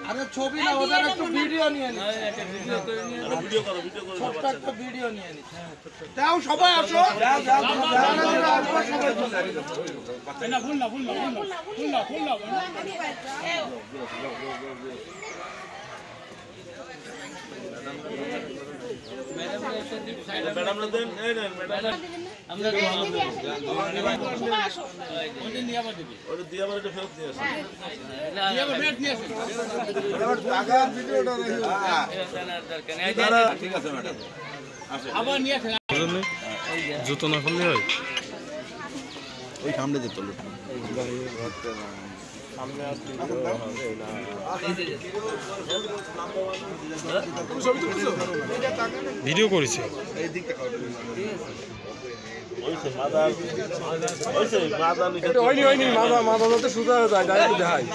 আরে ছবি না ওদের একটু ভিডিও নিয়ে নি ছোট্ট একটা ভিডিও নিয়ে নি তাও সবাই আসো ম্যাডাম দেন ম্যাডাম আমরা ওটা নিয়ে আবার দিবি ওটা দিয়ে আবার এটা ফেরত নিয়ে আসেন দিয়ে আবার ফেরত নিয়ে আসেন আবার টাকা ভিডিওটা রাখি ঠিক আছে ম্যাডাম আবার নিয়ে আসেন জুতো না খুললে হয় ওই সামনে যেতে হলো সামনে আসলে ভিডিও করেছি এই দিকটা ওইছে মাদা ওইছে মাদা ওইনি মাদা যাতে সুদা যায় ডাইরেক্ট দেখায়